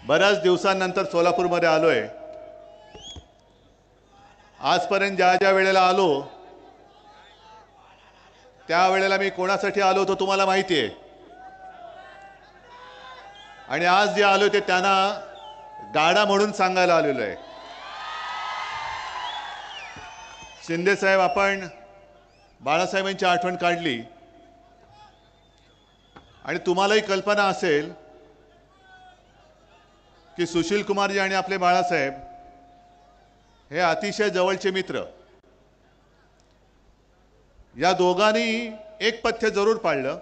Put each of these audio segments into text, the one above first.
बऱ्याच दिवसांनंतर सोलापूरमध्ये आलोय। आजपर्यंत ज्या ज्या वेळेला आलो त्या वेळेला मी कोणासाठी आलो तो तुम्हाला माहिती आहे, आणि आज जे आलो ते त्यांना गाडा म्हणून सांगायला आलेलो आहे। शिंदे साहेब, आपण बाळासाहेबांची आठवण काढली आणि तुम्हालाही कल्पना असेल की सुशील कुमारजी आणि आपले बाळासाहेब हे अतिशय जवळचे मित्र। या दोघांनी एक पथ्य जरूर पाळलं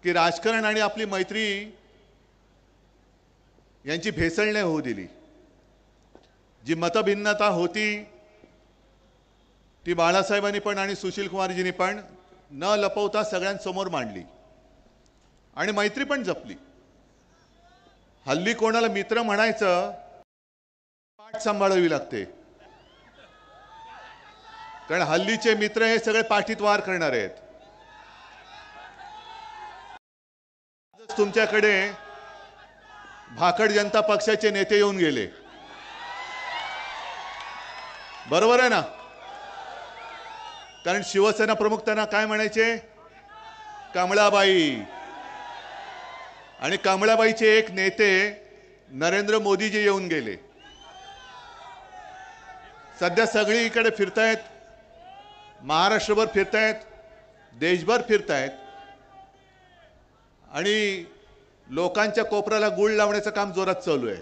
की राजकारण आणि आपली मैत्री यांची भेसळ नाही होऊ दिली। जी मतभिन्नता होती ती बाळासाहेबांनी पण आणि सुशील कुमारजींनी पण न लपवता सगळ्यांसमोर मांडली आणि मैत्री पण जपली। हल्ली कोणाला मित्र म्हणायचं पाठ सांभाळावी लागते, कारण हल्लीचे मित्र हे सगळे पाठीत वार करणारे आहेत। तुमच्याकडे भाकड जनता पक्षाचे नेते येऊन गेले, बरोबर आहे ना? कारण शिवसेना प्रमुख त्यांना काय म्हणायचे? कमळाबाई। आणि कमळाबाईचे एक नेते नरेंद्र मोदीजी येऊन गेले। सध्या सगळीकडे फिरतायत, महाराष्ट्रभर फिरतायत, देशभर फिरतायत आणि लोकांच्या कोपऱ्याला गुळ लावण्याचं काम जोरात चालू आहे।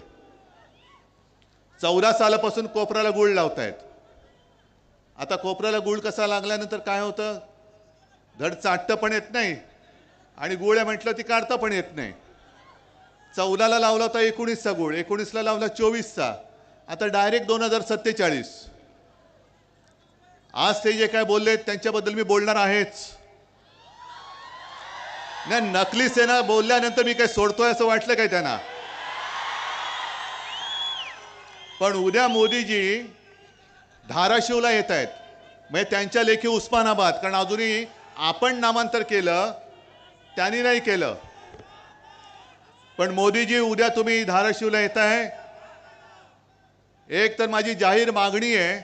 14 सालापासून कोपऱ्याला गुळ लावतायत। आता कोपऱ्याला गुळ कसा लागल्यानंतर काय होतं? धड चाटतं पण येत नाही आणि गुळ म्हटलं ती काढता पण येत नाही। 14 ला लावला होता 19चा गुळ, 19 ला लावला 24चा, आता डायरेक्ट 2047। आज ते जे काय बोलले त्यांच्याबद्दल मी बोलणार आहेच। नाही, नकली सेना बोलल्यानंतर मी काय सोडतोय असं वाटलं काय त्यांना? पण उद्या मोदीजी धाराशिवला येत आहेत, म्हणजे त्यांच्या लेखी उस्मानाबाद, कारण अजूनही आपण नामांतर केलं, त्यांनी नाही केलं। पण मोदीजी उद्या तुम्ही धाराशिवला येत आहे। एक तर माझी जाहीर मागणी आहे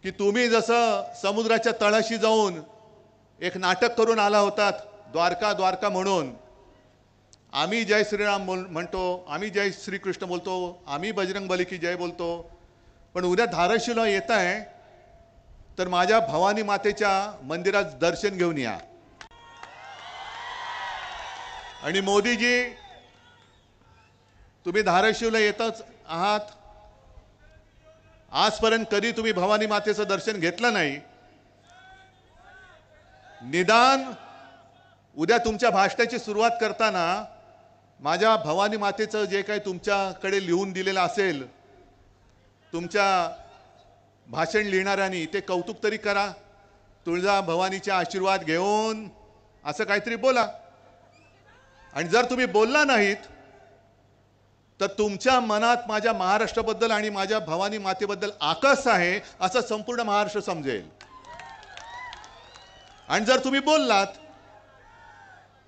की तुम्ही जसं समुद्राच्या तळाशी जाऊन एक नाटक करून आला होतात, द्वारका द्वारका म्हणून, आम्ही जय श्रीराम म्हणतो, आम्ही जय श्रीकृष्ण बोलतो, आम्ही बजरंग बली की जय बोलतो, पण उद्या धाराशिवला येत आहे तर माझ्या भवानी मातेच्या मंदिरात दर्शन घेऊन या। आणि मोदीजी, तुम्ही धाराशिवला येतच आहात, आजपर्यंत कधी तुम्ही भवानी मातेचं दर्शन घेतलं नाही, निदान उद्या तुमच्या भाषणाची सुरुवात करताना माझ्या भवानी मातेचं जे काही तुमच्याकडे लिहून दिलेलं असेल, तुमच्या भाषण लिहिणाऱ्यांनी, ते कौतुक तरी करा। तुळजा भवानीचे आशीर्वाद घेऊन असं काहीतरी बोला। आणि जर तुम्ही बोलला नाहीत तर तुमच्या मनात माझ्या महाराष्ट्राबद्दल आणि माझ्या भवानी मातेबद्दल आकस आहे असं संपूर्ण महाराष्ट्र समजेल। आणि जर तुम्ही बोललात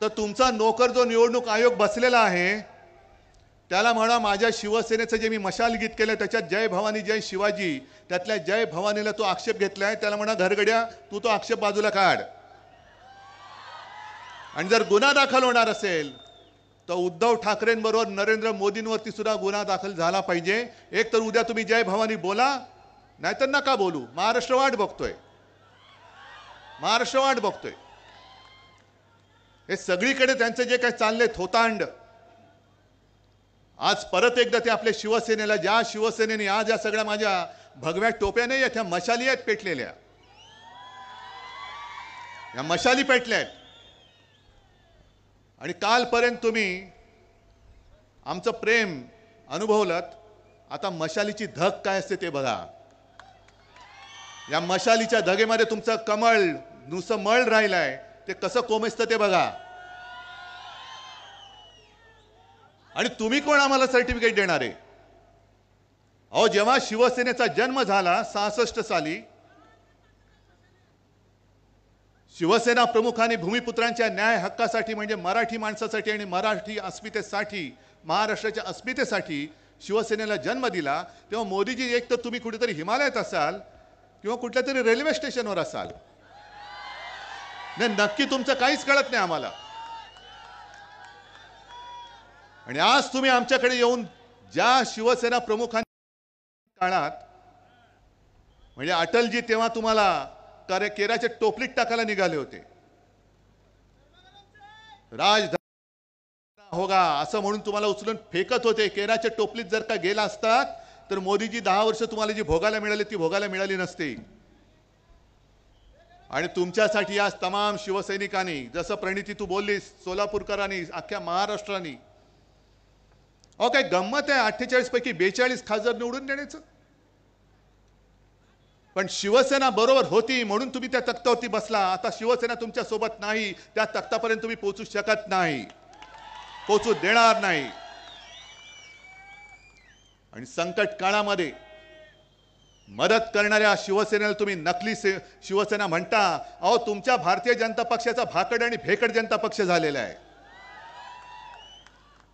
तर तुमचा नोकर जो निवडणूक आयोग बसलेला आहे त्याला म्हणा, माझ्या शिवसेनेचं जे मी मशाल गीत केलं त्याच्यात जय भवानी जय शिवाजी, त्यातल्या जय भवानीला तो आक्षेप घेतलाय, त्याला म्हणा घरगड्या तू तो आक्षेप बाजूला काढ। आणि जर गुन्हा दाखल होणार असेल तर उद्धव ठाकरेंबरोबर नरेंद्र मोदींवरती सुद्धा गुन्हा दाखल झाला पाहिजे। एक तर उद्या तुम्ही जय भवानी बोला, नाहीतर नका बोलू। महाराष्ट्र वाट बघतोय, महाराष्ट्र वाट बघतोय। हे सगळीकडे त्यांचे जे काही चालले थोतांड, आज परत एकदा ते आपल्या शिवसेनेला, ज्या शिवसेनेने आज या सगळ्या माझ्या भगव्या टोप्या नाही आहेत, ह्या मशाली आहेत पेटलेल्या, या मशाली पेटल्या आहेत। आणि कालपर्यंत तुम्ही आमचं प्रेम अनुभवलत, आता मशालीची धग काय असते ते बघा। या मशालीच्या धगेमध्ये तुमचं कमळ नुसतं मळ राहिलाय, ते कसं कोमेजतं ते बघा। आणि तुम्ही कोण आम्हाला सर्टिफिकेट देणार आहे? अहो, जेव्हा शिवसेनेचा जन्म झाला 66 साली, शिवसेना प्रमुखांनी भूमिपुत्रांच्या न्याय हक्कासाठी म्हणजे मराठी माणसासाठी आणि मराठी अस्मितेसाठी महाराष्ट्राच्या अस्मितेसाठी शिवसेनेला जन्म दिला, तेव्हा मोदीजी एक तर तुम्ही कुठेतरी हिमालयात असाल किंवा कुठल्या तरी रेल्वे स्टेशनवर असाल. नाही, नक्की तुमचं काहीच कळत नाही आम्हाला. आणि आज तुम्ही आमच्याकडे येऊन ज्या शिवसेना प्रमुखांनी काळात म्हणजे अटलजी तेव्हा तुम्हाला केराच्या टोपलीत टाकायला निघाले होते. राजधानी होगा असं म्हणून तुम्हाला उचलून फेकत होते. केराच्या टोपलीत जर का गेला असतात तर मोदीजी 10 वर्ष तुम्हाला जी भोगायला मिळाली ती भोगायला मिळाली नसती. आणि तुमच्यासाठी आज तमाम शिवसैनिकांनी, जसं प्रणिती तू बोललीस, सोलापूरकरांनी, अख्ख्या महाराष्ट्राने, अहो काय गंमत आहे 48 पैकी 42 खासदार निवडून देण्याचं. पण शिवसेना बरोबर होती म्हणून तुम्ही त्या तख्तावरती बसला. आता शिवसेना तुमच्या सोबत नाही, त्या तख्तापर्यंत तुम्ही पोहोचू शकत नाही, पोहोचू देणार नाही. आणि संकट काळामध्ये मदत करणाऱ्या शिवसेनेला तुम्ही नकली शिवसेना म्हणता. अहो तुमच्या भारतीय जनता पक्षाचा भाकड आणि भेकड जनता पक्ष झालेला आहे.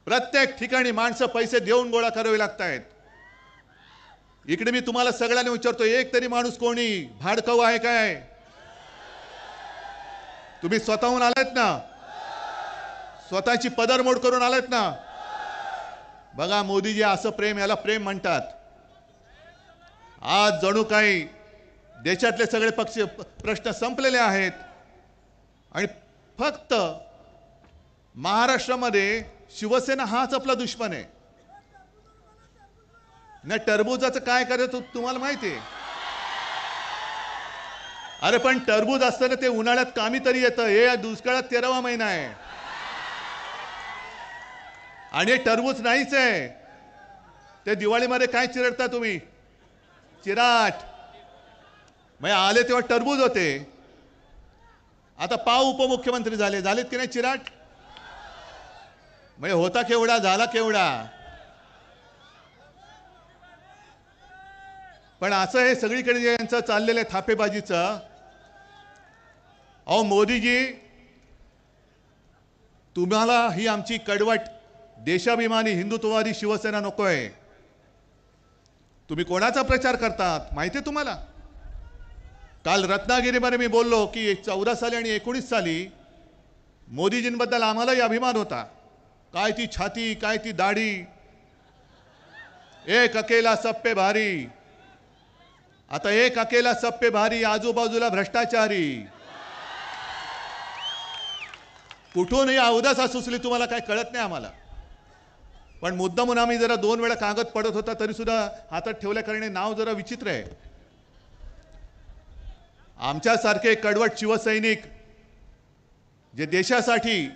प्रत्येक ठिकाणी माणसं पैसे देऊन गोळा करावे लागत आहेत. इकडे मी तुम्हाला सगळ्यांना विचारतो, एक तरी माणूस कोणी भाडकाऊ आहे काय? तुम्ही स्वतःहून आलात ना, स्वतःची पदरमोड करून आलात ना. बघा मोदीजी, असं प्रेम, याला प्रेम म्हणतात. आज जणू काही देशातले सगळे पक्ष प्रश्न संपलेले आहेत आणि फक्त महाराष्ट्रामध्ये शिवसेना हाच आपला दुश्मन आहे. नाही, टरबूजाचं काय करायचं तुम्हाला माहिती आहे? अरे पण टरबूज असताना ते उन्हाळ्यात कामी तरी येतं. हे दुष्काळात 13वा महिना आहे आणि हे टरबूज नाहीच आहे. ते दिवाळीमध्ये काय चिरडता तुम्ही? चिराट. मग आले तेव्हा टरबूज होते. आता पाव उपमुख्यमंत्री झालेत की नाही चिराट? मग होता केवढा, झाला केवढा. पण असं हे सगळीकडे जे यांचं चाललेलं आहे थापेबाजीचं. अहो मोदीजी, तुम्हाला ही आमची कडवट देशाभिमानी हिंदुत्ववादी शिवसेना नकोय. तुम्ही कोणाचा प्रचार करतात माहिती आहे तुम्हाला? काल रत्नागिरीमध्ये मी बोललो की 14 साली आणि 19 साली मोदीजींबद्दल आम्हालाही अभिमान होता. काय ती छाती, काय ती दाढी, एक अकेला सब पे भारी. आता एक अकेला सब पे भारी, आजूबाजूला भ्रष्टाचारी. कुठून ही अवदासा सुचली तुम्हाला काय कळत नाही आम्हाला. पण मुद्दामून आम्ही जरा 2 वेळा कागद पडत होता तरी सुद्धा हातात ठेवल्या कारणे नाव जरा विचित्र आहे. आमच्यासारखे कडवट शिवसैनिक जे देशासाठी,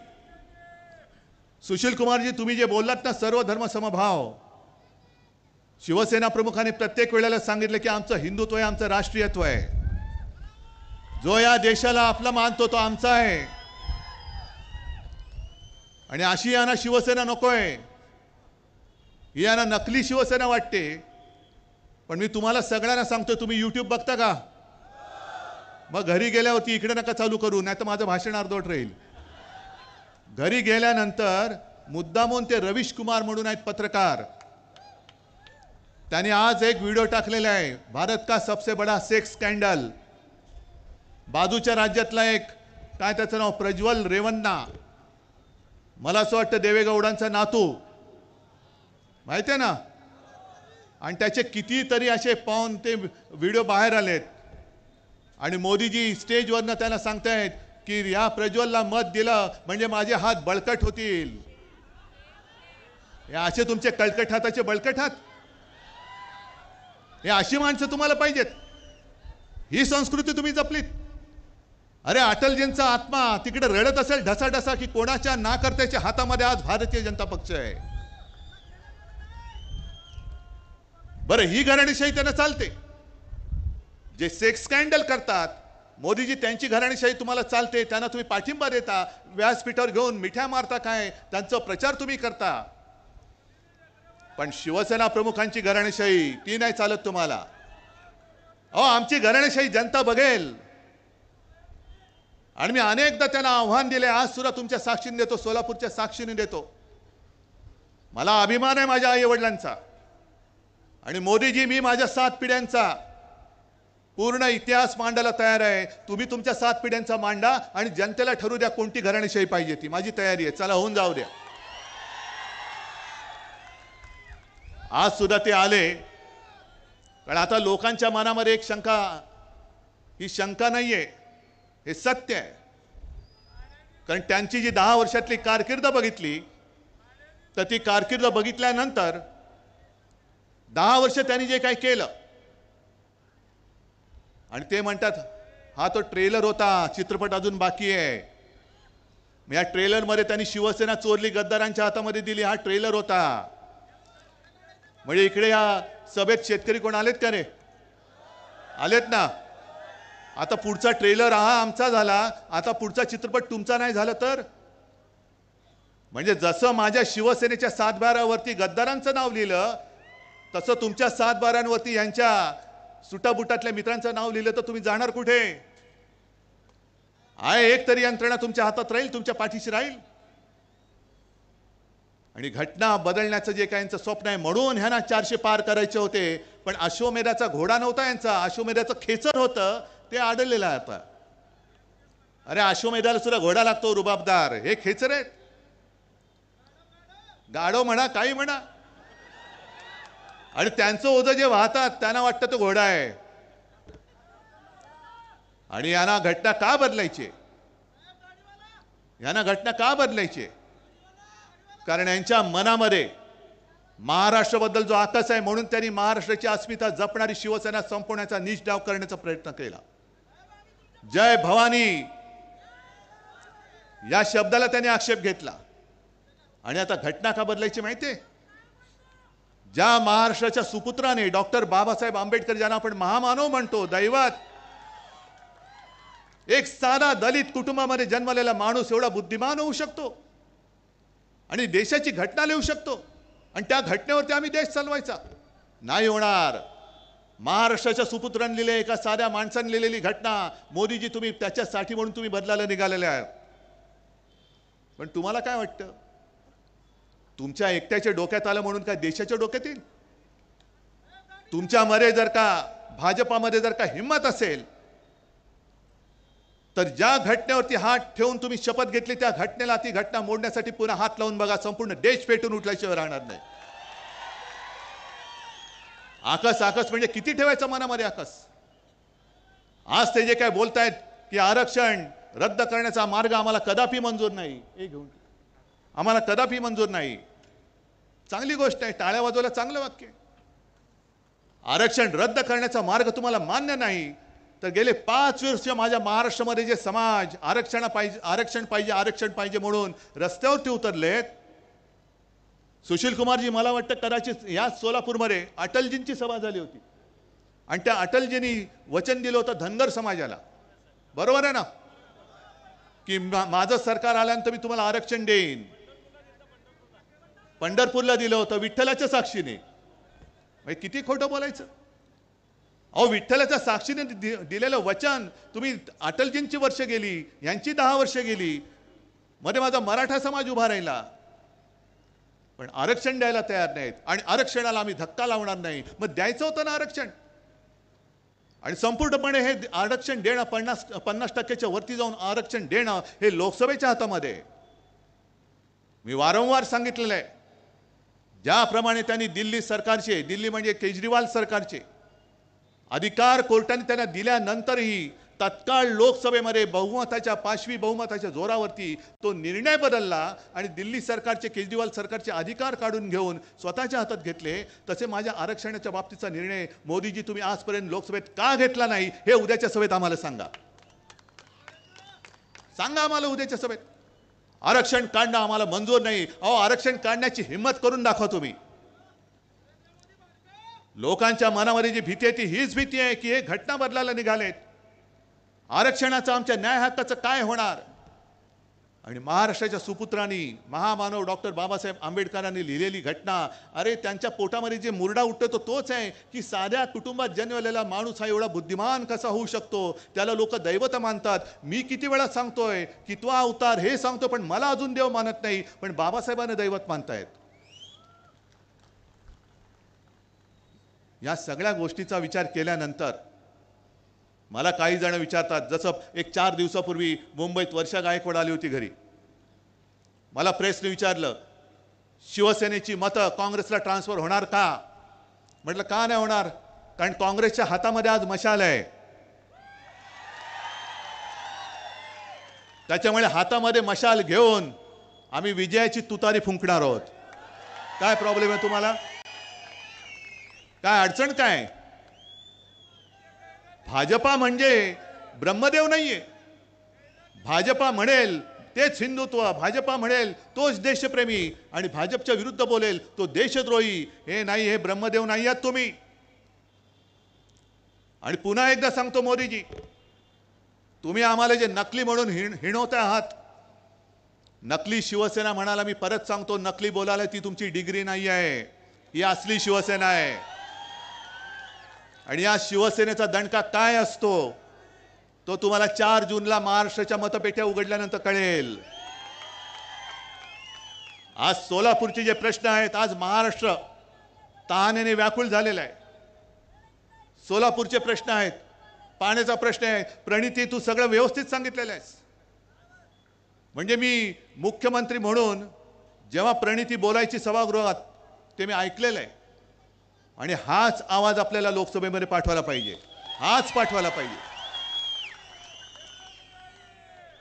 सुशील कुमारजी तुम्ही जे बोललात ना, सर्व धर्म समभाव, शिवसेना प्रमुखांनी प्रत्येक वेळेला सांगितलं की आमचं हिंदुत्व आहे, आमचं राष्ट्रीयत्व आहे. जो या देशाला आपला मानतो तो आमचा आहे. आणि अशी यांना शिवसेना नकोय. ही यांना नकली शिवसेना वाटते. पण मी तुम्हाला सगळ्यांना सांगतो, तुम्ही YouTube बघता का? मग घरी गेल्यावरती इकडे नका चालू करू, नाही तर माझं भाषण अर्धवट राहील. घरी गेल्यानंतर मुद्दामून ते रवीश कुमार म्हणून आहेत पत्रकार, त्यांनी आज एक व्हिडिओ टाकलेला आहे, भारत का सबसे बड़ा सेक्स स्कॅन्डल. बाजूच्या राज्यातला एक काय त्याचं नाव, प्रज्वल रेवन्ना, मला असं वाटतं देवेगौडांचा नातू, माहिती आहे ना. आणि त्याचे कितीतरी असे पाहून ते व्हिडिओ बाहेर आलेत. आणि मोदीजी स्टेजवरनं त्यांना सांगतायत की या प्रज्वलला मत दिलं म्हणजे माझे हात बळकट होतील. हे असे तुमचे कळकट हाताचे बळकट हात, हे अशी माणसं तुम्हाला पाहिजेत. ही संस्कृती तुम्ही जपलीत. अरे अटलजींचा आत्मा तिकडे रडत असेल ढसाढसा की कोणाच्या नाकर्त्याच्या हातामध्ये आज भारतीय जनता पक्ष आहे. बरं, ही घराणेशाही त्यांना चालते. जे सेक्स स्कॅन्डल करतात मोदीजी, त्यांची घराणेशाही तुम्हाला चालते, त्यांना तुम्ही पाठिंबा देता, व्यासपीठावर घेऊन मिठ्या मारता, काय त्यांचा प्रचार तुम्ही करता. पण शिवसेना प्रमुखांची घराणेशाही ती नाही चालत तुम्हाला. अहो आमची घराणेशाही जनता बघेल. आणि मी अनेकदा त्यांना आव्हान दिले, आज सुद्धा तुमच्या साक्षीने देतो, सोलापूरच्या साक्षीने देतो. मला अभिमान आहे माझ्या आई वडिलांचा. आणि मोदीजी, मी माझ्या 7 पिढ्यांचा पूर्ण इतिहास मांडायला तयार आहे. तुम्ही तुमच्या 7 पिढ्यांचा मांडा आणि जनतेला ठरवू द्या कोणती घराणेशाही पाहिजे ती. माझी तयारी आहे, चला होऊन जाऊ द्या. आज सुद्धा ते आले, कारण आता लोकांच्या मनामध्ये एक शंका, ही शंका नाहीये, हे सत्य आहे. कारण त्यांची जी 10 वर्षातली कारकीर्द बघितली, तर ती कारकीर्द बघितल्यानंतर 10 वर्ष त्यांनी जे काही केलं, आणि ते म्हणतात हा तो ट्रेलर होता, चित्रपट अजून बाकी आहे. या ट्रेलरमध्ये त्यांनी शिवसेना चोरली, गद्दारांच्या हातामध्ये दिली, हा ट्रेलर होता. म्हणजे इकडे या सभेत शेतकरी कोण आलेत का रे? आलेत ना. आता पुढचा ट्रेलर हा आमचा झाला, आता पुढचा चित्रपट तुमचा नाही झाला तर? म्हणजे जसं माझ्या शिवसेनेच्या 7/12वरती गद्दारांचं नाव लिहिलं, तसं तुमच्या 7/12वरती यांच्या सुटाबुटातल्या मित्रांचं नाव लिहिलं तर तुम्ही जाणार कुठे? आहे एक तरी यंत्रणा तुमच्या हातात राहील, तुमच्या पाठीशी राहील. आणि घटना बदलण्याचं जे काही यांचं स्वप्न आहे, म्हणून ह्यांना 400 पार करायचे होते. पण अश्वमेधाचा घोडा नव्हता यांचा, अश्वमेधाचं खेचर होतं, ते आडलेलं आहे आता. अरे अश्वमेधाला सुद्धा घोडा लागतो रुबाबदार, हे खेचर आहेत. गाढव म्हणा, काही म्हणा. आणि त्यांचं ओझं जे वाहतात त्यांना वाटतं तो घोडा आहे. आणि यांना घटना का बदलायची? यांना घटना का बदलायची? कारण यांच्या मनामध्ये महाराष्ट्राबद्दल जो आकस आहे, म्हणून त्यांनी महाराष्ट्राची अस्मिता जपणारी शिवसेना संपवण्याचा नीच डाव करण्याचा प्रयत्न केला. जय भवानी या शब्दाला त्यांनी आक्षेप घेतला. आणि आता घटना का बदलायची माहितीये? ज्या महाराष्ट्राच्या सुपुत्राने डॉक्टर बाबासाहेब आंबेडकर, ज्यांना आपण महामानव म्हणतो, दैवत, एक साधा दलित कुटुंबामध्ये जन्मलेला माणूस एवढा बुद्धिमान होऊ शकतो आणि देशाची घटना लिहू शकतो, आणि त्या घटनेवरती आम्ही देश चालवायचा? नाही होणार. महाराष्ट्राच्या सुपुत्रांनी लिहिले, एका साध्या माणसाने लिहिलेली घटना, मोदीजी तुम्ही त्याच्यासाठी म्हणून तुम्ही बदलायला निघालेले आहे. पण तुम्हाला काय वाटतं? तुमच्या एकट्याच्या डोक्यात आलं म्हणून काय देशाच्या डोक्यात येईल? तुमच्यामध्ये जर का, भाजपामध्ये जर का हिम्मत असेल, तर ज्या घटनेवरती हात ठेवून तुम्ही शपथ घेतली, त्या घटनेला, ती घटना मोडण्यासाठी पुन्हा हात लावून बघा, संपूर्ण देश पेटून उठल्याशिवाय राहणार नाही. आकस आकस म्हणजे किती ठेवायचं मनामध्ये आकस? आज ते जे काय बोलतायत की आरक्षण रद्द करण्याचा मार्ग आम्हाला कदापि मंजूर नाही, हे घेऊन आम्हाला कदापि मंजूर नाही. चांगली गोष्ट आहे, टाळ्या वाजवायला चांगलं वाक्य. आरक्षण रद्द करण्याचा मार्ग तुम्हाला मान्य नाही, तर गेले 5 वर्ष माझ्या महाराष्ट्रामध्ये जे समाज आरक्षण पाहिजे म्हणून रस्त्यावरती उतरलेत. सुशील कुमारजी, मला वाटतं कदाचित या सोलापूरमध्ये अटलजींची सभा झाली होती, आणि त्या अटलजींनी वचन दिलं होतं धनगर समाजाला, बरोबर आहे ना, की माझं सरकार आल्यानंतर मी तुम्हाला आरक्षण देईन. पंढरपूरला दिलं होतं विठ्ठलाच्या साक्षीने. किती खोटं बोलायचं? अहो, विठ्ठलाच्या साक्षीने दिलेलं वचन तुम्ही, अटलजींची वर्ष गेली, यांची 10 वर्ष गेली, मध्ये माझा मराठा समाज उभा राहिला, पण आरक्षण द्यायला तयार नाहीत. आणि आरक्षणाला आम्ही धक्का लावणार नाही. मग द्यायचं होतं ना आरक्षण, आणि संपूर्णपणे हे आरक्षण देणं, 50% वरती जाऊन आरक्षण देणं, हे लोकसभेच्या हातामध्ये. मी वारंवार सांगितलेलं आहे, ज्याप्रमाणे त्यांनी दिल्ली सरकारचे, दिल्ली म्हणजे केजरीवाल सरकारचे अधिकार कोर्टाने त्यांना दिल्यानंतरही तत्काळ लोकसभेमध्ये बहुमताच्या, 5वी बहुमताच्या जोरावरती तो निर्णय बदलला आणि दिल्ली सरकारचे, केजरीवाल सरकारचे अधिकार काढून घेऊन स्वतःच्या हातात घेतले. तसे माझ्या आरक्षणाच्या बाबतीचा निर्णय मोदीजी तुम्ही आजपर्यंत लोकसभेत का घेतला नाही, हे उद्याच्या सभेत आम्हाला सांगा. सांगा आम्हाला उद्याच्या सभेत. आरक्षण काढणं आम्हाला मंजूर नाही. अहो, आरक्षण काढण्याची हिंमत करून दाखवा तुम्ही. लोकांच्या मनामध्ये जी भीती आहे ती हीच भीती आहे की हे घटना बदलायला निघालेत. आरक्षणाचं, आमच्या न्याय हक्काचं काय होणार? आणि महाराष्ट्राच्या सुपुत्रांनी महामानव डॉक्टर बाबासाहेब आंबेडकरांनी लिहिलेली घटना, अरे त्यांच्या पोटामध्ये जे मुरडा उठतो तो तोच आहे की साध्या कुटुंबात जन्मलेला माणूस हा एवढा बुद्धिमान कसा होऊ शकतो, त्याला लोक दैवत मानतात. मी किती वेळा सांगतोय की तो अवतार हे सांगतो, पण मला अजून देव मानत नाही, पण बाबासाहेबांना दैवत मानतायत. या सगळ्या गोष्टीचा विचार केल्यानंतर मला काही जण विचारतात, जसं एक 4 दिवसापूर्वी मुंबईत वर्षा गायकवाड आली होती घरी. मला प्रेसने विचारलं, शिवसेनेची मतं काँग्रेसला ट्रान्सफर होणार का? म्हटलं का नाही होणार, कारण काँग्रेसच्या हातामध्ये आज मशाल आहे. त्याच्यामुळे हातामध्ये मशाल घेऊन आम्ही विजयाची तुतारी फुंकणार आहोत. काय प्रॉब्लेम आहे तुम्हाला? काय अडचण काय? भाजपा म्हणजे ब्रह्मदेव नाहीये. भाजपा म्हणेल तेच हिंदुत्व, भाजपा म्हणेल तोच देशप्रेमी, आणि भाजपच्या विरुद्ध बोलेल तो देशद्रोही. हे नाही, हे ब्रह्मदेव नाही आहात तुम्ही. आणि पुन्हा एकदा सांगतो मोदीजी, तुम्ही आम्हाला जे नकली म्हणून हिणवत आहात, नकली शिवसेना म्हणाला, मी परत सांगतो, नकली बोलायला ती तुमची डिग्री नाही आहे, ही असली शिवसेना आहे. आणि या शिवसेनेचा दणका काय असतो तो तुम्हाला 4 जूनला महाराष्ट्राच्या मतपेट्या उघडल्यानंतर कळेल. आज सोलापूरचे जे प्रश्न आहेत, आज महाराष्ट्र तहानेने व्याकुळ झालेला आहे. सोलापूरचे प्रश्न आहेत, पाण्याचा प्रश्न आहे. प्रणिती, तू सगळं व्यवस्थित सांगितलेलं आहेस. म्हणजे मी मुख्यमंत्री म्हणून जेव्हा प्रणिती बोलायची सभागृहात, ते मी ऐकलेलं आहे. आणि हाच आवाज आपल्याला लोकसभेमध्ये पाठवायला पाहिजे, हाच पाठवायला पाहिजे.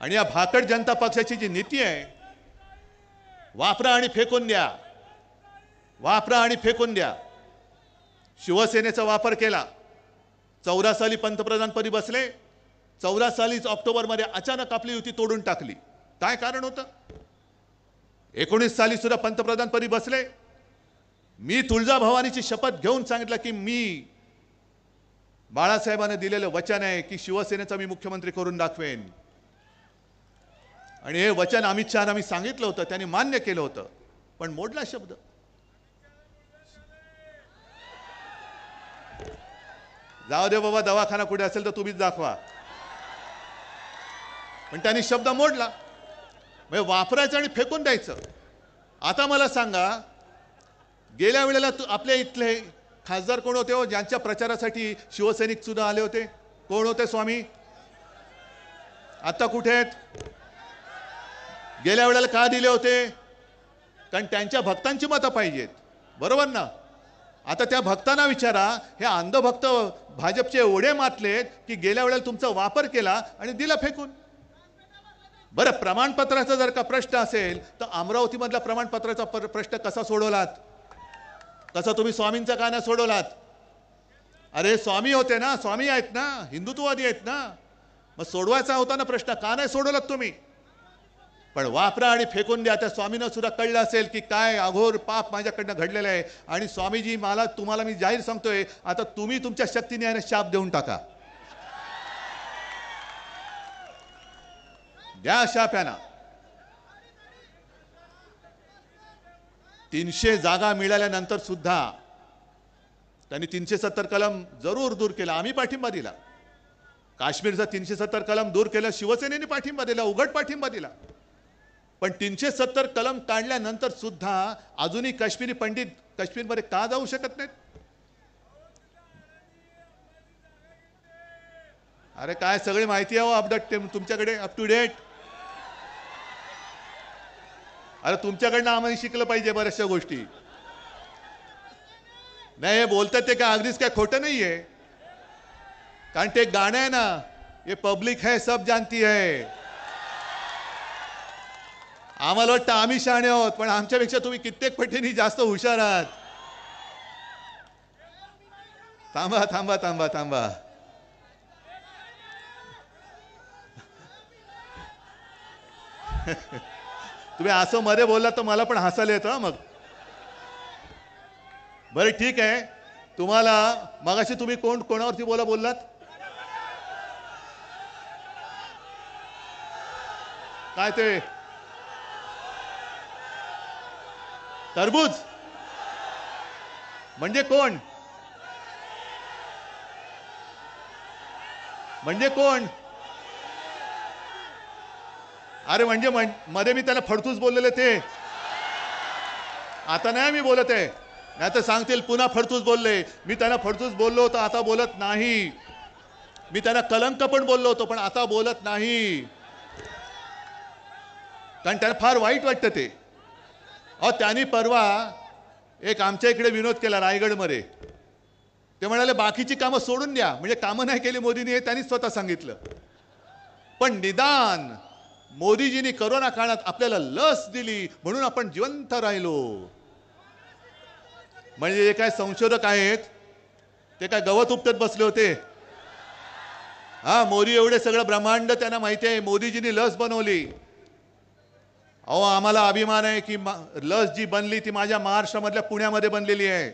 आणि या भाकड जनता पक्षाची जी नीती आहे, वापरा आणि फेकून द्या, वापरा आणि फेकून द्या. शिवसेनेचा वापर केला, 14 साली पंतप्रधानपदी बसले, 14 सालीच ऑक्टोबरमध्ये अचानक आपली युती तोडून टाकली. काय कारण होतं? 19 साली सुद्धा पंतप्रधानपदी बसले. मी तुळजाभवानीची शपथ घेऊन सांगितलं की मी बाळासाहेबांना दिलेलं वचन आहे की शिवसेनेचा मी मुख्यमंत्री करून दाखवेन. आणि हे वचन अमित शहाना मी सांगितलं होतं, त्यांनी मान्य केलं होतं, पण मोडला शब्द. जाऊ दे बाबा, दवाखाना कुठे असेल तर तुम्हीच दाखवा. पण त्यांनी शब्द मोडला. म्हणजे वापरायचं आणि फेकून द्यायचं. आता मला सांगा, गेल्या वेळेला आपल्या इथले खासदार कोण होते हो, ज्यांच्या प्रचारासाठी शिवसैनिक सुद्धा आले होते? कोण होते स्वामी? आता कुठे आहेत? गेल्या वेळेला का दिले होते? कारण त्यांच्या भक्तांची मतं पाहिजेत, बरोबर ना? आता त्या भक्तांना विचारा, हे अंधभक्त भाजपचे एवढे मातलेत की गेल्या वेळेला तुमचा वापर केला आणि दिला फेकून. बरं, प्रमाणपत्राचा जर का प्रश्न असेल तर अमरावतीमधला प्रमाणपत्राचा प्रश्न कसा सोडवलात? कसा तुम्ही स्वामींचा का नाही सोडवलात? अरे स्वामी होते ना, स्वामी आहेत ना, हिंदुत्ववादी आहेत ना, मग सोडवायचा होता ना प्रश्न, का नाही सोडवलात तुम्ही? पण वापरा आणि फेकून द्या. त्या स्वामींना सुद्धा कळलं असेल की काय अघोर पाप माझ्याकडनं घडलेलं आहे. आणि स्वामीजी, तुम्हाला मी जाहीर सांगतोय, आता तुम्ही तुमच्या शक्तीने याने शाप देऊन टाका. द्या शाप यांना. 300 जागा मिळाल्यानंतर सुद्धा त्यांनी 370 कलम जरूर दूर केला. आम्ही पाठिंबा दिला. काश्मीरचा 370 कलम दूर केलं, शिवसेनेने पाठिंबा दिला, उघड पाठिंबा दिला. पण 370 कलम काढल्यानंतर सुद्धा अजूनही काश्मीरी पंडित काश्मीरमध्ये का जाऊ शकत नाहीत? अरे काय सगळी माहिती आहे हो, अपडेट तुमच्याकडे, अप टू डेट. अरे तुमच्याकडनं आम्हाला शिकलं पाहिजे बऱ्याचशा गोष्टी. नाही, हे बोलतात ते काय अगदीच काय खोटं नाहीये. कारण ते गाणं आहे ना, ये पब्लिक है सब जानती है. आम्हाला वाटतं आम्ही शहाणे आहोत, पण आमच्यापेक्षा तुम्ही कित्येक पटीने जास्त हुशार आहात. थांबा थांबा थांबा थांबा. तुम्ही असं मध्ये बोललात तर मला पण हसायला येतं मग. बरं ठीक आहे, तुम्हाला मगाशी तुम्ही कोणावरती बोललात? काय ते तरबूज म्हणजे कोण? म्हणजे कोण? अरे म्हणजे मध्ये मी त्याला फडतूस बोललेले ते आता नाही मी बोलत आहे, नाही तर सांगतील पुन्हा फडतूस बोलले. मी त्यांना फडतूस बोललो होतो, आता बोलत नाही. मी त्यांना कलंक पण बोललो होतो, पण आता बोलत नाही, कारण त्यांना फार वाईट वाटतं ते. त्यांनी परवा एक आमच्या इकडे विनोद केला रायगडमध्ये. ते म्हणाले बाकीची कामं सोडून द्या, म्हणजे कामं नाही केली मोदींनी, हे त्यांनी स्वतः सांगितलं. पण निदान मोदीजींनी करोना काळात आपल्याला लस दिली म्हणून आपण जिवंत राहिलो. म्हणजे जे काय संशोधक आहेत ते काय गवत उपटत बसले होते? मोदी एवढे सगळं ब्रह्मांड त्यांना माहिती आहे. मोदीजींनी लस बनवली. आम्हाला अभिमान आहे की लस जी बनली ती माझ्या महाराष्ट्रामधल्या पुण्यामध्ये बनलेली आहे,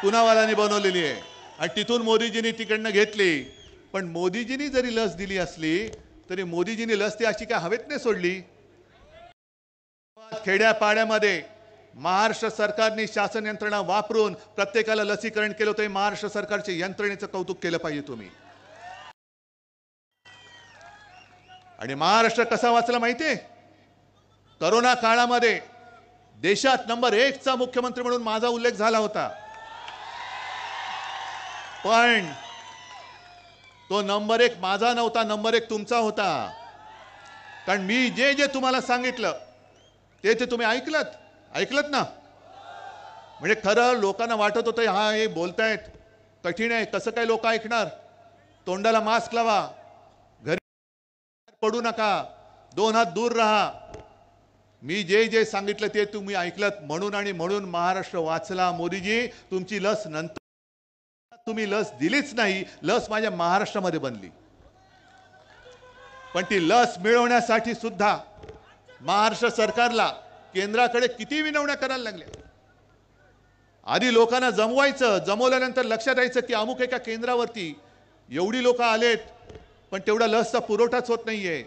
पुनावाल्यांनी बनवलेली आहे, आणि तिथून मोदीजींनी तिकडनं घेतली. पण मोदीजींनी जरी लस दिली असली तरी मोदीजींनी लस ती अशी काय हवेत नाही सोडली. खेड्यापाड्यामध्ये महाराष्ट्र सरकारने शासन यंत्रणा वापरून प्रत्येकाला लसीकरण केलं होतं. महाराष्ट्र सरकारच्या यंत्रणेचं कौतुक केलं पाहिजे तुम्ही. आणि महाराष्ट्र कसा वाचला माहितीये? करोना काळामध्ये देशात नंबर 1 चा मुख्यमंत्री म्हणून माझा उल्लेख झाला होता. पण तो नंबर 1 माझा नव्हता, नंबर 1 तुमचा होता. कारण मी जे जे तुम्हाला सांगितलं ते ते तुम्ही ऐकलत ना. म्हणजे खरं लोकांना वाटत होतं हे बोलतायत कठीण आहे, कसं काय लोक ऐकणार. तोंडाला मास्क लावा, घरी पडू नका, 2 हात दूर राहा. मी जे जे सांगितलं ते तुम्ही ऐकलत, म्हणून आणि म्हणून महाराष्ट्र वाचला. मोदीजी तुमची लस नंतर तुम्ही लस दिलीच नाही. लस माझ्या महाराष्ट्रामध्ये बनली. पण ती लस मिळवण्यासाठी सुद्धा महाराष्ट्र सरकारला केंद्राकडे किती विनवण्या करायला लागल्या. आधी लोकांना जमवायचं, जमवल्यानंतर लक्षात यायचं की अमुक एका केंद्रावरती एवढी लोक आलेत पण तेवढा लसचा पुरवठाच होत नाहीये.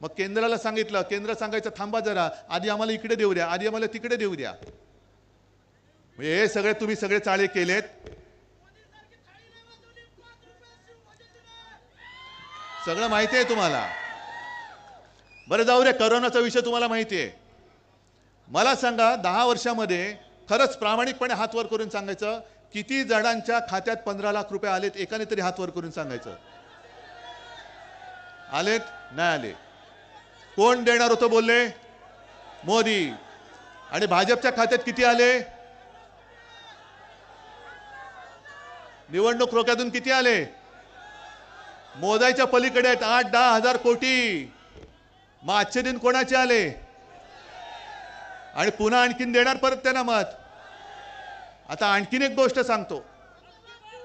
मग केंद्राला सांगितलं, केंद्र सांगायचं थांबा जरा, आधी आम्हाला इकडे देऊ द्या, आधी आम्हाला तिकडे देऊ द्या. हे सगळे तुम्ही सगळे चाळे केलेत. सगळं माहिती आहे तुम्हाला. बरं जाऊ दे, करोनाचा विषय तुम्हाला माहिती आहे. मला सांगा 10 वर्षामध्ये खरंच प्रामाणिकपणे हात वर करून सांगायचं किती जणांच्या खात्यात 15 लाख रुपये आलेत? एकाने तरी हात वर करून सांगायचं. आलेत? नाही आले. कोण देणार होतं बोलले? मोदी. आणि भाजपच्या खात्यात किती आले? निवडणूक रोख्यातून किती आले? मोजायच्या पलीकडे आहेत. 8-10 हजार कोटी. मग आजचे दिन कोणाचे आले? आणि पुन्हा आणखीन देणार परत त्यांना मत. आता आणखीन एक गोष्ट सांगतो.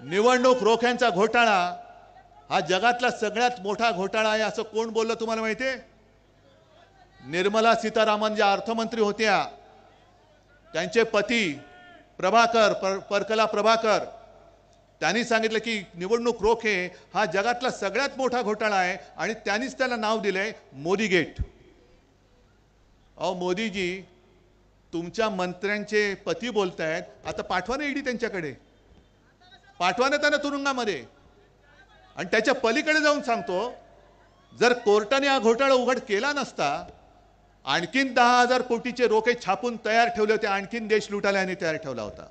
निवडणूक रोख्यांचा घोटाळा हा जगातला सगळ्यात मोठा घोटाळा आहे असं कोण बोललं तुम्हाला माहितीये? निर्मला सीतारामन ज्या अर्थमंत्री होत्या त्यांचे पती प्रभाकर, परकला प्रभाकर, त्यांनी सांगितलं की निवडणूक रोखे हा जगातला सगळ्यात मोठा घोटाळा आहे आणि त्यांनीच त्याला नाव दिलंय मोदी गेट. मोदीजी तुमच्या मंत्र्यांचे पती बोलतायत, आता पाठवा ना ईडी त्यांच्याकडे, पाठवा ना त्यांना तुरुंगामध्ये. आणि त्याच्या पलीकडे जाऊन सांगतो, जर कोर्टाने हा घोटाळा उघड केला नसता आणखीन 10,000 कोटीचे रोखे छापून तयार ठेवले होते, आणखीन देश लुटायला यांनी तयार ठेवला होता.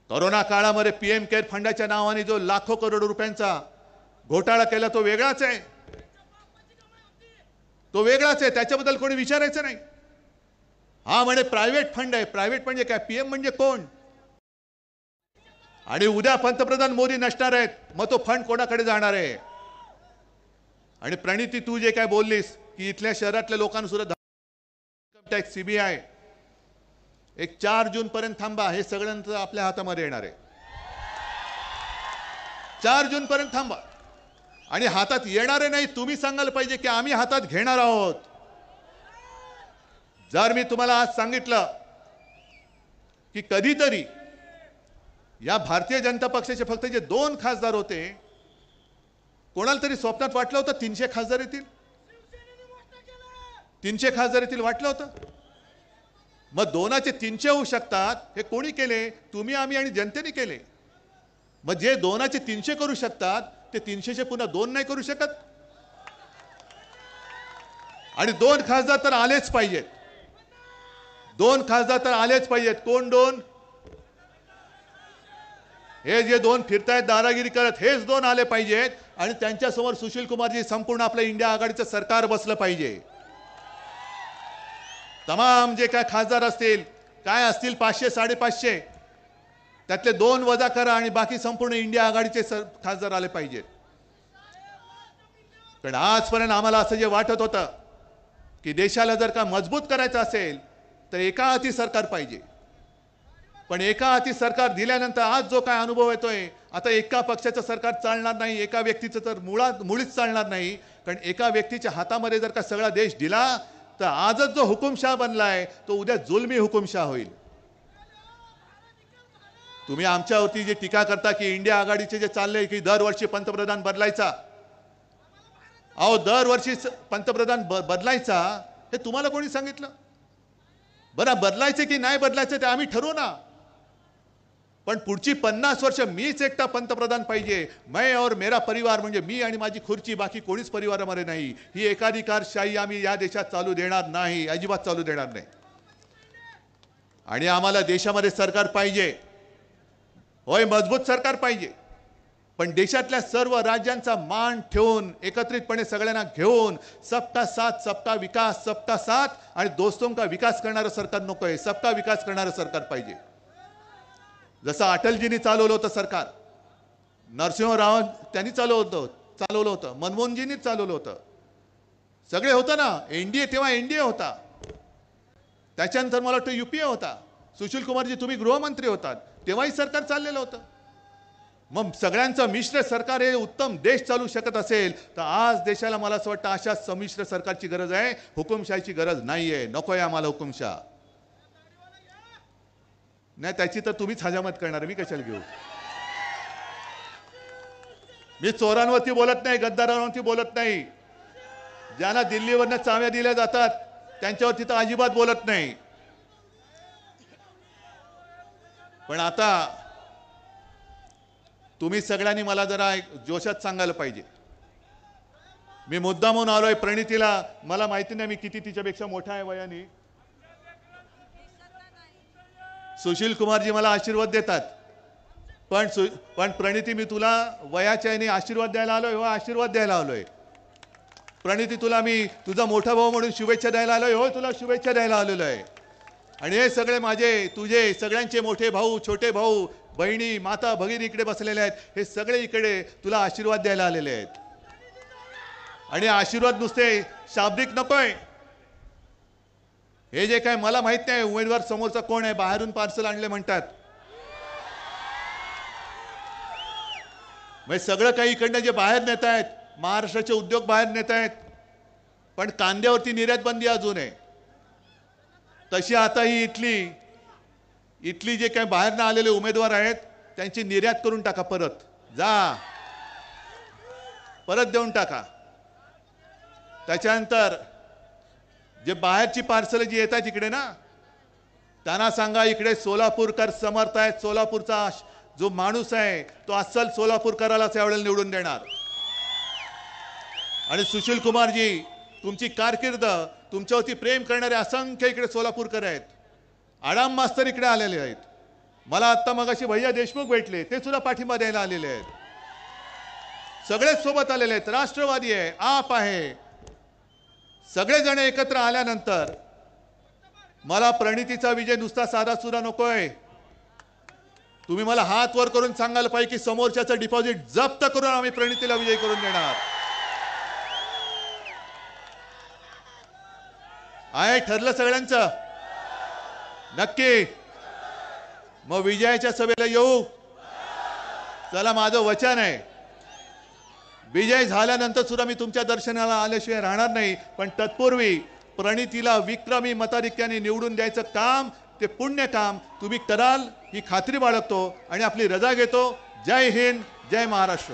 कोरोना काळामध्ये पीएम केअर फंडाच्या नावाने जो लाखो करोड रुपयांचा घोटाळा केला तो वेगळाच आहे, तो वेगळाच आहे, त्याच्याबद्दल कोणी विचारायचं नाही. हा म्हणे प्रायव्हेट फंड आहे. प्रायव्हेट म्हणजे काय? पीएम म्हणजे कोण? आणि उद्या पंतप्रधान मोदी नसणार आहेत, मग तो फंड कोणाकडे जाणार आहे? आणि प्रणिती तू जे काय बोललीस की इथल्या शहरातल्या लोकांना सुद्धा इन्कम टॅक्स, सीबीआय, एक 4 जून पर्यंत थांबा, हे सगळ्यांचं आपल्या हातामध्ये येणार आहे. 4 जून पर्यंत थांबा. आणि हातात येणारे नाही, तुम्ही सांगायला पाहिजे की आम्ही हातात घेणार आहोत. जर मी तुम्हाला आज सांगितलं की कधीतरी या भारतीय जनता पक्षाचे फक्त जे 2 खासदार होते, कोणाला तरी स्वप्नात वाटलं होतं 300 खासदार येतील, 300 खासदार येतील वाटलं होतं? मग 2चे 300 होऊ शकतात. हे कोणी केले? तुम्ही, आम्ही आणि जनतेने केले. मग जे 2चे 300 करू शकतात ते 300चे पुन्हा 2 नाही करू शकत. आणि 2 खासदार तर आलेच पाहिजेत. 2 खासदार तर आलेच पाहिजेत. कोण 2? हे जे 2 फिरतायत दादागिरी करत, हेच 2 आले पाहिजेत. आणि त्यांच्यासमोर सुशील कुमारजी संपूर्ण आपलं इंडिया आघाडीचं सरकार बसलं पाहिजे. तमाम जे काय खासदार असतील, काय असतील 500 550, त्यातले 2 वजा करा आणि बाकी संपूर्ण इंडिया आघाडीचे खासदार आले पाहिजेत. पण आजपर्यंत आम्हाला असं जे वाटत होतं की देशाला जर का मजबूत करायचं असेल तर एका हाती सरकार पाहिजे. पण एका हाती सरकार दिल्यानंतर आज जो काय अनुभव येतोय, आता एका पक्षाचं सरकार चालणार नाही, एका व्यक्तीचं तर मुळीच चालणार नाही. कारण एका व्यक्तीच्या हातामध्ये जर का सगळा देश दिला तर आजच जो हुकुमशाह बनलाय तो उद्या जुलमी हुकुमशाह होईल. तुम्ही आमच्यावरती जे टीका करता की इंडिया आघाडीचे जे चाललंय की दरवर्षी पंतप्रधान बदलायचा, अहो दरवर्षी पंतप्रधान बदलायचा हे तुम्हाला कोणी सांगितलं? बरं, बदलायचे की नाही बदलायचे ते आम्ही ठरवू ना. पण पुढची 50 वर्ष मीच एकटा पंतप्रधान पाहिजे, मैं और मेरा परिवार, म्हणजे मी आणि माझी खुर्ची, बाकी कोणीच परिवारामध्ये नाही. ही एकाधिकारशाही आम्ही या देशात चालू देणार नाही, अजिबात चालू देणार नाही. आणि आम्हाला देशामध्ये सरकार पाहिजे, होय मजबूत सरकार पाहिजे. पण देशातल्या सर्व राज्यांचा मान ठेवून एकत्रितपणे सगळ्यांना घेऊन सबका साथ सबका विकास, सबका साथ आणि दोस्तों का विकास करणारं सरकार नकोय, सबका विकास करणारं सरकार पाहिजे. जसं अटलजींनी चालवलं होतं सरकार, नरसिंहराव त्यांनी चालवलं होतं, मनमोहनजींनी चालवलं होतं, सगळे होतं ना. एनडीए तेव्हा एनडीए होता, त्याच्यानंतर मला वाटतं यूपीए होता. सुशील कुमारजी तुम्ही गृहमंत्री होतात, तेव्हाही सरकार चाललेलं होतं. मग सगळ्यांचं मिश्र सरकार हे उत्तम देश चालू शकत असेल तर आज देशाला मला असं वाटतं अशा संमिश्र सरकारची गरज आहे, हुकुमशाहीची गरज नाहीये. नकोय आम्हाला हुकुमशाह. नाही त्याची तर तुम्हीच हजामत करणार, मी कशाला घेऊ? मी चोरांवरती बोलत नाही, गद्दारांवरती बोलत नाही, ज्यांना दिल्लीवरनं चाव्या दिल्या जातात त्यांच्यावरती तर अजिबात बोलत नाही. पण आता तुम्ही सगळ्यांनी मला जरा जोशात सांगायला पाहिजे. मी मुद्दामून आलोय प्रणितीला, मला माहिती नाही मी किती तिच्यापेक्षा मोठा आहे वयाने. सुशील कुमारजी मला आशीर्वाद देतात, पण प्रणिती मी तुला वयाच्या याने आशीर्वाद द्यायला आलोय, हो आशीर्वाद द्यायला आलोय. प्रणिती तुला मी तुझा मोठा भाऊ म्हणून शुभेच्छा द्यायला आलोय, हो तुला शुभेच्छा द्यायला आलेलो आहे. आणि हे सगळे माझे तुझे सगळ्यांचे मोठे भाऊ, छोटे भाऊ, बहिणी, माता भगिनी इकडे बसलेले आहेत, हे सगळे इकडे तुला आशीर्वाद द्यायला आलेले आहेत. आणि आशीर्वाद नुसते शाब्दिक नकोय. हे जे काय मला माहित नाही उमेदवार समोरचा कोण आहे, बाहेरून पार्सल आणले म्हणतात, म्हणजे सगळं काही इकडनं जे बाहेर नेत आहेत, महाराष्ट्राचे उद्योग बाहेर नेत आहेत. पण कांद्यावरती निर्यात बंदी अजून आहे. तशी आता ही इथली जे काही बाहेरनं आलेले उमेदवार आहेत त्यांची निर्यात करून टाका, परत देऊन टाका. त्याच्यानंतर जे बाहेरची पार्सल जी येत आहेत इकडे ना, त्यांना सांगा इकडे सोलापूरकर समर्थ आहेत, सोलापूरचा जो माणूस आहे तो अस्सल सोलापूरकरालाच यावेळेला निवडून देणार. आणि सुशील कुमारजी तुमची कारकीर्द, तुमच्यावरती प्रेम करणारे असंख्य इकडे सोलापूरकर आहेत. आडाम मास्तर इकडे आलेले आहेत. मला आत्ता मगाशी भैया देशमुख भेटले, ते सुद्धा पाठिंबा द्यायला आलेले आहेत. सगळेच सोबत आलेले आहेत. राष्ट्रवादी आहे, आप आहे, सगळेजण एकत्र आल्यानंतर मला प्रणितीचा विजय नुसता साधा सुद्धा नकोय. तुम्ही मला हात वर करून सांगायला पाहिजे की समोरच्याचं डिपॉझिट जप्त करून आम्ही प्रणितीला विजय करून देणार. आहे ठरलं सगळ्यांचं? नक्की. मग विजयाच्या सभेला येऊ. चला, माझं वचन आहे, विजय झाल्यानंतर सुद्धा मी तुमच्या दर्शनाला आल्याशिवाय राहणार नाही. पण तत्पूर्वी प्रणितीला विक्रमी मताधिक्याने निवडून द्यायचं काम, ते पुण्य काम तुम्ही कराल ही खात्री बाळगतो आणि आपली रजा घेतो. जय हिंद, जय महाराष्ट्र.